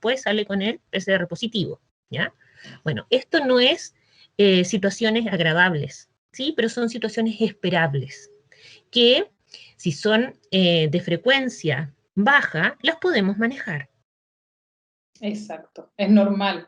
después sale con el PCR positivo, ¿ya? Bueno, esto no es situaciones agradables, ¿sí? Pero son situaciones esperables, que si son de frecuencia baja, las podemos manejar. Exacto, es normal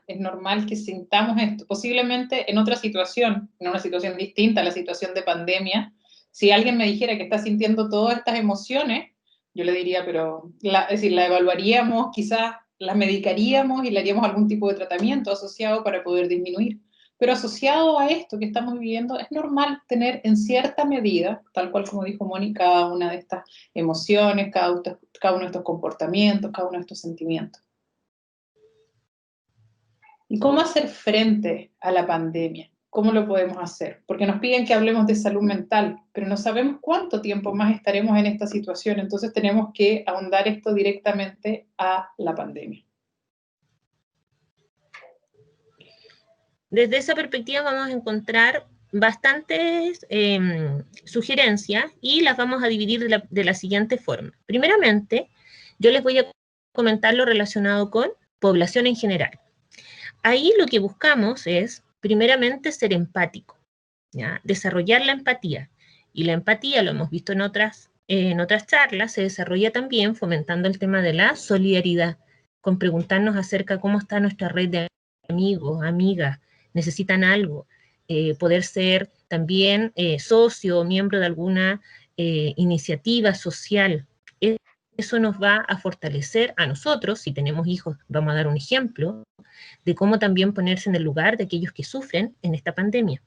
que sintamos esto. Posiblemente en otra situación, en una situación distinta a la situación de pandemia, si alguien me dijera que está sintiendo todas estas emociones, yo le diría, pero, es decir, la evaluaríamos, quizás la medicaríamos y le haríamos algún tipo de tratamiento asociado para poder disminuir. Pero asociado a esto que estamos viviendo, es normal tener en cierta medida, tal cual como dijo Mónica, cada una de estas emociones, cada uno de estos comportamientos, cada uno de estos sentimientos. ¿Y cómo hacer frente a la pandemia? ¿Cómo lo podemos hacer? Porque nos piden que hablemos de salud mental, pero no sabemos cuánto tiempo más estaremos en esta situación, entonces tenemos que ahondar esto directamente a la pandemia. Desde esa perspectiva vamos a encontrar bastantes sugerencias y las vamos a dividir de la siguiente forma. Primeramente, yo les voy a comentar lo relacionado con población en general. Ahí lo que buscamos es, primeramente, ser empático, ¿ya? Desarrollar la empatía. Y la empatía, lo hemos visto en otras charlas, se desarrolla también fomentando el tema de la solidaridad, con preguntarnos acerca de cómo está nuestra red de amigos, amigas, necesitan algo, poder ser también socio o miembro de alguna iniciativa social. Eso nos va a fortalecer a nosotros, si tenemos hijos, vamos a dar un ejemplo, de cómo también ponerse en el lugar de aquellos que sufren en esta pandemia.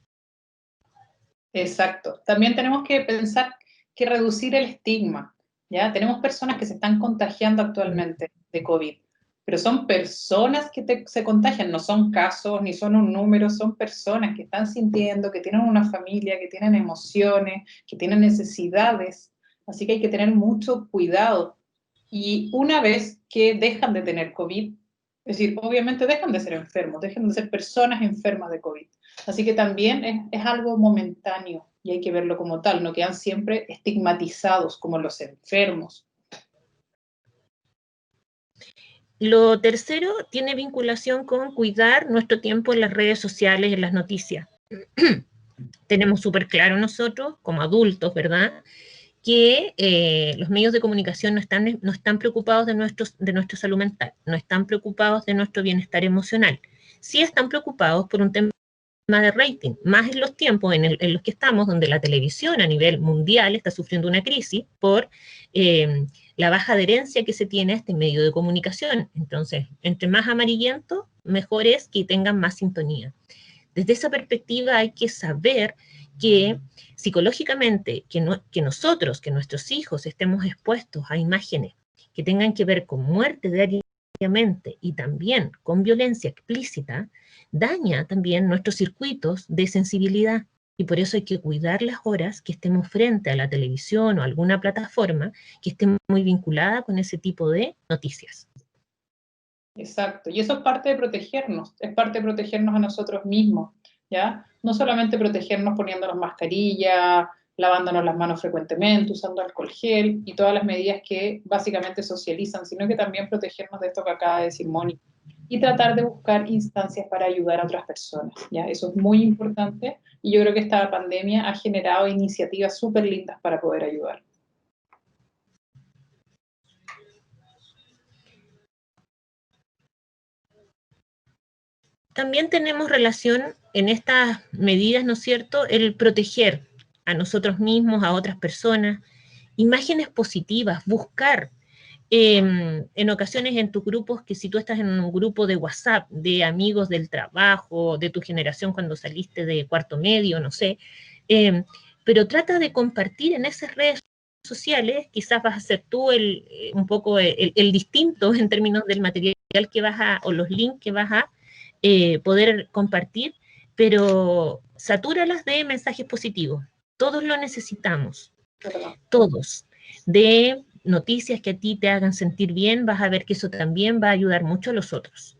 Exacto. También tenemos que pensar que reducir el estigma, ¿ya? Tenemos personas que se están contagiando actualmente de COVID, pero son personas que se contagian, no son casos ni son un número, son personas que están sintiendo, que tienen una familia, que tienen emociones, que tienen necesidades, así que hay que tener mucho cuidado. Y una vez que dejan de tener COVID, es decir, obviamente dejan de ser enfermos, dejan de ser personas enfermas de COVID. Así que también es algo momentáneo y hay que verlo como tal, no quedan siempre estigmatizados como los enfermos. Lo tercero tiene vinculación con cuidar nuestro tiempo en las redes sociales y en las noticias. Tenemos súper claro nosotros, como adultos, ¿verdad?, que los medios de comunicación no están preocupados de nuestra salud mental, no están preocupados de nuestro bienestar emocional. Sí están preocupados por un tema de rating, más en los tiempos en los que estamos, donde la televisión a nivel mundial está sufriendo una crisis por la baja adherencia que se tiene a este medio de comunicación. Entonces, entre más amarillento, mejor es que tengan más sintonía. Desde esa perspectiva hay que saber que psicológicamente, que nosotros, que nuestros hijos estemos expuestos a imágenes que tengan que ver con muerte diariamente y también con violencia explícita, daña también nuestros circuitos de sensibilidad. Y por eso hay que cuidar las horas que estemos frente a la televisión o alguna plataforma que esté muy vinculada con ese tipo de noticias. Exacto, y eso es parte de protegernos, es parte de protegernos a nosotros mismos, ¿ya? No solamente protegernos poniéndonos mascarilla, lavándonos las manos frecuentemente, usando alcohol gel y todas las medidas que básicamente socializan, sino que también protegernos de esto que acaba de decir Mónica y tratar de buscar instancias para ayudar a otras personas, ¿ya? Eso es muy importante y yo creo que esta pandemia ha generado iniciativas súper lindas para poder ayudar. También tenemos relación en estas medidas, ¿no es cierto?, el proteger a nosotros mismos, a otras personas, imágenes positivas, buscar en ocasiones en tus grupos, que si tú estás en un grupo de WhatsApp de amigos del trabajo, de tu generación cuando saliste de cuarto medio, no sé, pero trata de compartir en esas redes sociales, quizás vas a ser tú un poco el distinto en términos del material que o los links que vas a poder compartir, pero satúralas de mensajes positivos. Todos lo necesitamos, todos. De noticias que a ti te hagan sentir bien, vas a ver que eso también va a ayudar mucho a los otros.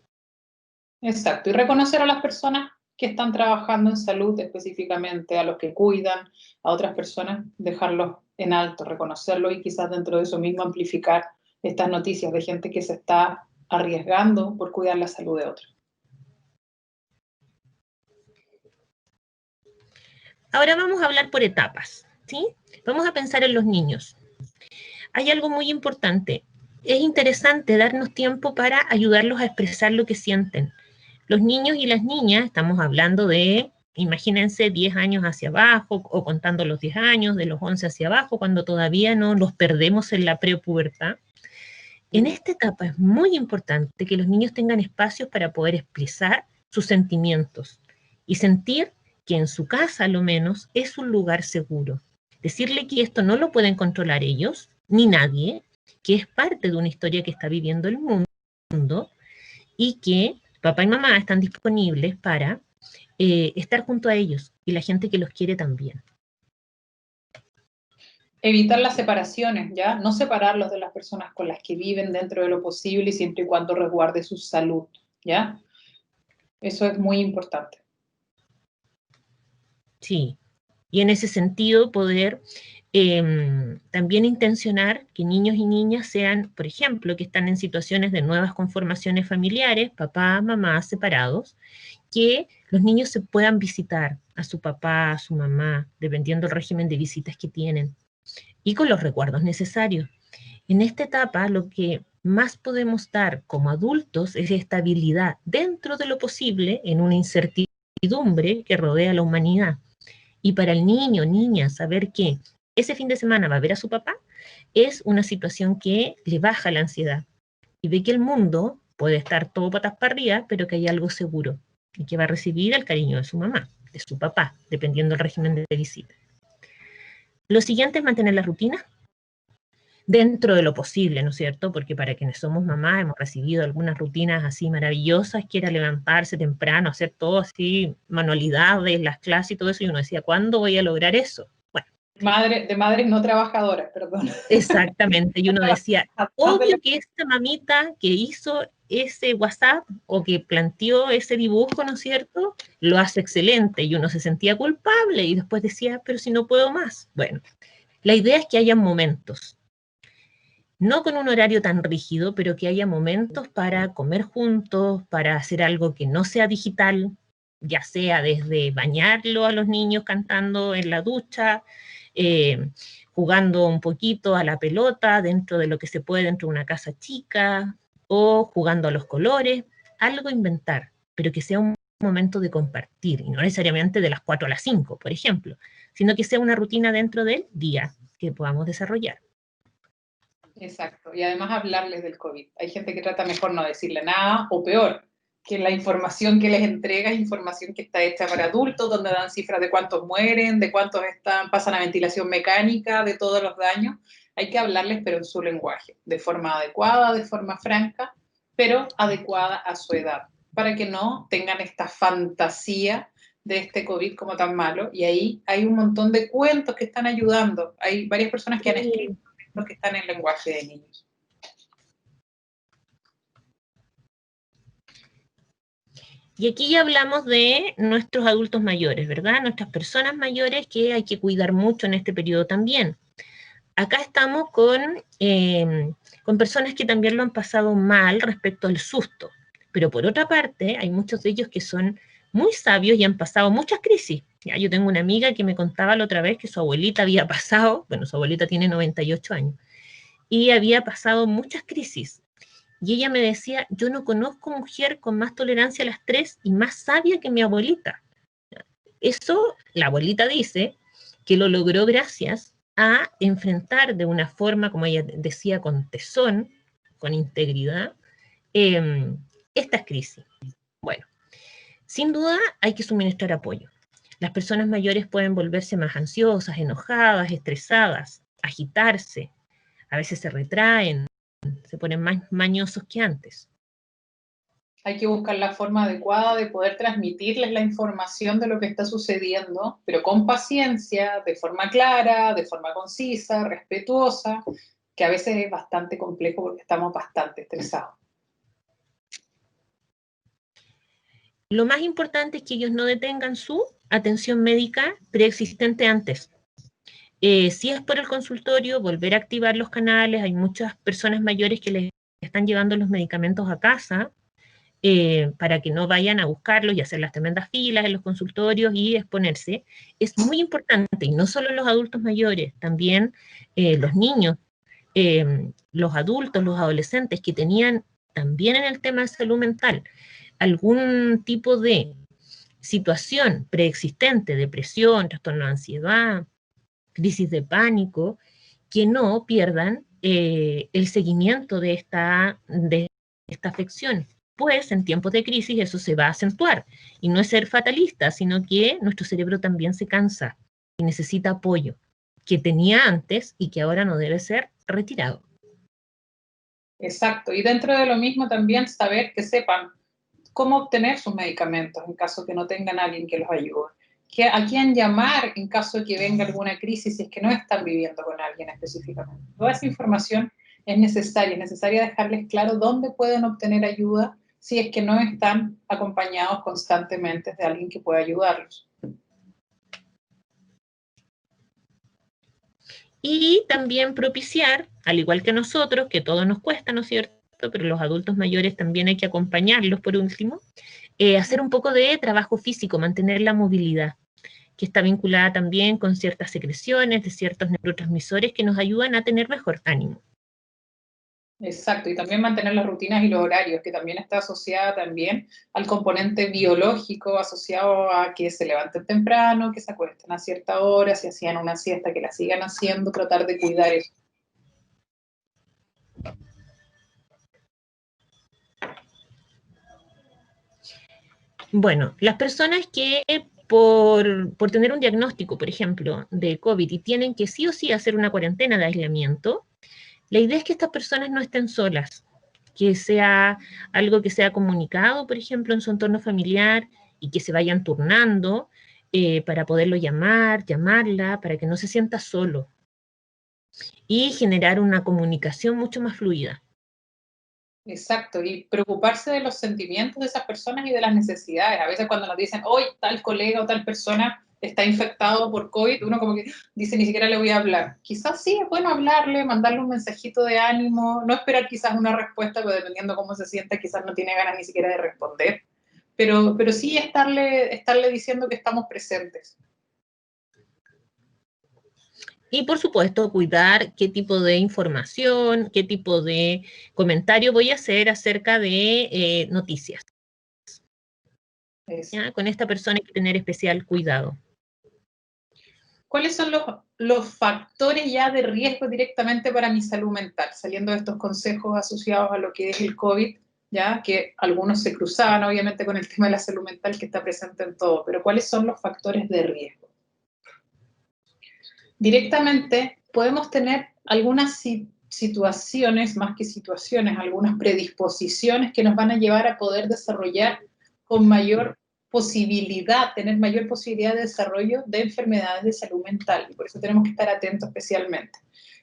Exacto, y reconocer a las personas que están trabajando en salud específicamente, a los que cuidan, a otras personas, dejarlos en alto, reconocerlo y quizás dentro de eso mismo amplificar estas noticias de gente que se está arriesgando por cuidar la salud de otros. Ahora vamos a hablar por etapas, ¿sí? Vamos a pensar en los niños. Hay algo muy importante. Es interesante darnos tiempo para ayudarlos a expresar lo que sienten. Los niños y las niñas, estamos hablando de, imagínense, 10 años hacia abajo, o contando los 10 años, de los 11 hacia abajo, cuando todavía no los perdemos en la prepubertad. En esta etapa es muy importante que los niños tengan espacios para poder expresar sus sentimientos y sentir que en su casa, a lo menos, es un lugar seguro. Decirle que esto no lo pueden controlar ellos, ni nadie, que es parte de una historia que está viviendo el mundo y que papá y mamá están disponibles para estar junto a ellos y la gente que los quiere también. Evitar las separaciones, ¿ya? No separarlos de las personas con las que viven dentro de lo posible y siempre y cuando resguarde su salud, ¿ya? Eso es muy importante. Sí, y en ese sentido poder también intencionar que niños y niñas sean, por ejemplo, que están en situaciones de nuevas conformaciones familiares, papá, mamá separados, que los niños se puedan visitar a su papá, a su mamá, dependiendo del régimen de visitas que tienen, y con los recuerdos necesarios. En esta etapa lo que más podemos dar como adultos es estabilidad dentro de lo posible en una incertidumbre que rodea a la humanidad. Y para el niño, niña, saber que ese fin de semana va a ver a su papá es una situación que le baja la ansiedad y ve que el mundo puede estar todo patas para arriba, pero que hay algo seguro y que va a recibir el cariño de su mamá, de su papá, dependiendo del régimen de visita. Lo siguiente es mantener la rutina dentro de lo posible, ¿no es cierto? Porque para quienes somos mamás hemos recibido algunas rutinas así maravillosas, que era levantarse temprano, hacer todo así, manualidades, las clases y todo eso, y uno decía, ¿cuándo voy a lograr eso? Bueno. De madres no trabajadoras, perdón. Exactamente, y uno decía, obvio que esta mamita que hizo ese WhatsApp o que planteó ese dibujo, ¿no es cierto? Lo hace excelente, y uno se sentía culpable, y después decía, pero si no puedo más. Bueno, la idea es que haya momentos, no con un horario tan rígido, pero que haya momentos para comer juntos, para hacer algo que no sea digital, ya sea desde bañarlo a los niños cantando en la ducha, jugando un poquito a la pelota dentro de lo que se puede dentro de una casa chica, o jugando a los colores, algo inventar, pero que sea un momento de compartir, y no necesariamente de las 4 a las 5, por ejemplo, sino que sea una rutina dentro del día que podamos desarrollar. Exacto, y además hablarles del COVID. Hay gente que trata mejor no decirle nada, o peor, que la información que les entrega es información que está hecha para adultos, donde dan cifras de cuántos mueren, de cuántos pasan a ventilación mecánica, de todos los daños. Hay que hablarles, pero en su lenguaje, de forma adecuada, de forma franca, pero adecuada a su edad, para que no tengan esta fantasía de este COVID como tan malo. Y ahí hay un montón de cuentos que están ayudando. Hay varias personas que han escrito que están en lenguaje de niños. Y aquí ya hablamos de nuestros adultos mayores, ¿verdad? Nuestras personas mayores que hay que cuidar mucho en este periodo también. Acá estamos con personas que también lo han pasado mal respecto al susto. Pero por otra parte, hay muchos de ellos que son muy sabios y han pasado muchas crisis. Ya, yo tengo una amiga que me contaba la otra vez que su abuelita había pasado, bueno, su abuelita tiene 98 años, y había pasado muchas crisis. Y ella me decía, yo no conozco mujer con más tolerancia a las 3 y más sabia que mi abuelita. Eso, la abuelita dice, que lo logró gracias a enfrentar de una forma, como ella decía, con tesón, con integridad, estas crisis. Bueno, sin duda hay que suministrar apoyo. Las personas mayores pueden volverse más ansiosas, enojadas, estresadas, agitarse, a veces se retraen, se ponen más mañosos que antes. Hay que buscar la forma adecuada de poder transmitirles la información de lo que está sucediendo, pero con paciencia, de forma clara, de forma concisa, respetuosa, que a veces es bastante complejo porque estamos bastante estresados. Lo más importante es que ellos no detengan su atención médica preexistente antes. Si es por el consultorio, volver a activar los canales. Hay muchas personas mayores que les están llevando los medicamentos a casa para que no vayan a buscarlos y hacer las tremendas filas en los consultorios y exponerse, es muy importante, y no solo los adultos mayores, también los niños, los adultos, los adolescentes que tenían también en el tema de salud mental algún tipo de situación preexistente, depresión, trastorno de ansiedad, crisis de pánico, que no pierdan el seguimiento de esta afección. Pues en tiempos de crisis eso se va a acentuar. Y no es ser fatalista, sino que nuestro cerebro también se cansa y necesita apoyo que tenía antes y que ahora no debe ser retirado. Exacto. Y dentro de lo mismo también saber que sepan cómo obtener sus medicamentos en caso que no tengan a alguien que los ayude. A quién llamar en caso de que venga alguna crisis si es que no están viviendo con alguien específicamente. Toda esa información es necesaria dejarles claro dónde pueden obtener ayuda si es que no están acompañados constantemente de alguien que pueda ayudarlos. Y también propiciar, al igual que nosotros, que todo nos cuesta, ¿no es cierto? Pero los adultos mayores también hay que acompañarlos por último, hacer un poco de trabajo físico, mantener la movilidad, que está vinculada también con ciertas secreciones de ciertos neurotransmisores que nos ayudan a tener mejor ánimo. Exacto, y también mantener las rutinas y los horarios, que también está asociada también al componente biológico asociado a que se levanten temprano, que se acuesten a cierta hora, si hacían una siesta, que la sigan haciendo, tratar de cuidar eso. Bueno, las personas que por tener un diagnóstico, por ejemplo, de COVID y tienen que sí o sí hacer una cuarentena de aislamiento, la idea es que estas personas no estén solas, que sea algo que sea comunicado, por ejemplo, en su entorno familiar y que se vayan turnando para poderlo llamar, llamarla, para que no se sienta solo y generar una comunicación mucho más fluida. Exacto, y preocuparse de los sentimientos de esas personas y de las necesidades. A veces cuando nos dicen, hoy tal colega o tal persona está infectado por COVID, uno como que dice, ni siquiera le voy a hablar. Quizás sí es bueno hablarle, mandarle un mensajito de ánimo, no esperar quizás una respuesta, pero dependiendo cómo se sienta, quizás no tiene ganas ni siquiera de responder. Pero sí estarle diciendo que estamos presentes. Y por supuesto, cuidar qué tipo de información, qué tipo de comentario voy a hacer acerca de noticias. ¿Ya? Con esta persona hay que tener especial cuidado. ¿Cuáles son los factores ya de riesgo directamente para mi salud mental? Saliendo de estos consejos asociados a lo que es el COVID, ya que algunos se cruzaban obviamente con el tema de la salud mental que está presente en todo, pero ¿cuáles son los factores de riesgo? Directamente podemos tener algunas situaciones, más que situaciones, algunas predisposiciones que nos van a llevar a poder desarrollar con mayor posibilidad, tener mayor posibilidad de desarrollo de enfermedades de salud mental. Y por eso tenemos que estar atentos especialmente.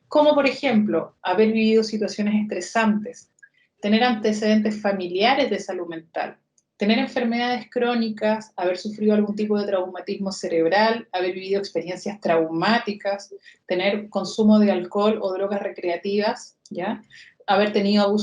Como por ejemplo, haber vivido situaciones estresantes, tener antecedentes familiares de salud mental, tener enfermedades crónicas, haber sufrido algún tipo de traumatismo cerebral, haber vivido experiencias traumáticas, tener consumo de alcohol o drogas recreativas, ¿ya? Haber tenido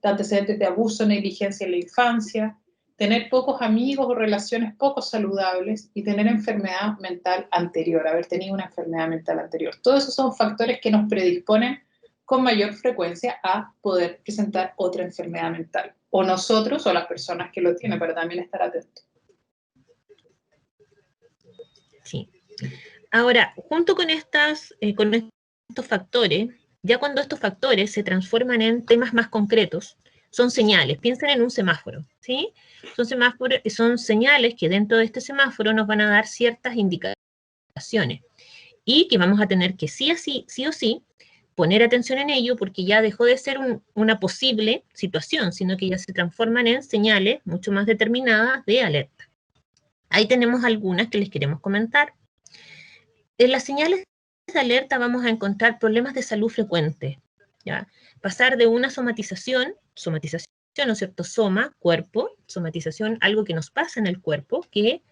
antecedentes de abuso, negligencia en la infancia, tener pocos amigos o relaciones poco saludables y tener enfermedad mental anterior, haber tenido una enfermedad mental anterior. Todos esos son factores que nos predisponen con mayor frecuencia a poder presentar otra enfermedad mental. O nosotros o las personas que lo tienen, pero también estar atentos. Sí. Ahora, junto con estos factores, ya cuando estos factores se transforman en temas más concretos, son señales. Piensen en un semáforo, ¿sí? Son señales que dentro de este semáforo nos van a dar ciertas indicaciones y que vamos a tener que sí o sí poner atención en ello porque ya dejó de ser una posible situación, sino que ya se transforman en señales mucho más determinadas de alerta. Ahí tenemos algunas que les queremos comentar. En las señales de alerta vamos a encontrar problemas de salud frecuentes, ¿ya? Pasar de una somatización, ¿no es cierto? Soma, cuerpo, somatización, algo que nos pasa en el cuerpo, que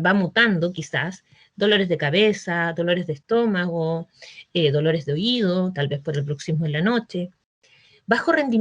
va mutando quizás, dolores de cabeza, dolores de estómago, dolores de oído, tal vez por el bruxismo en la noche, bajo rendimiento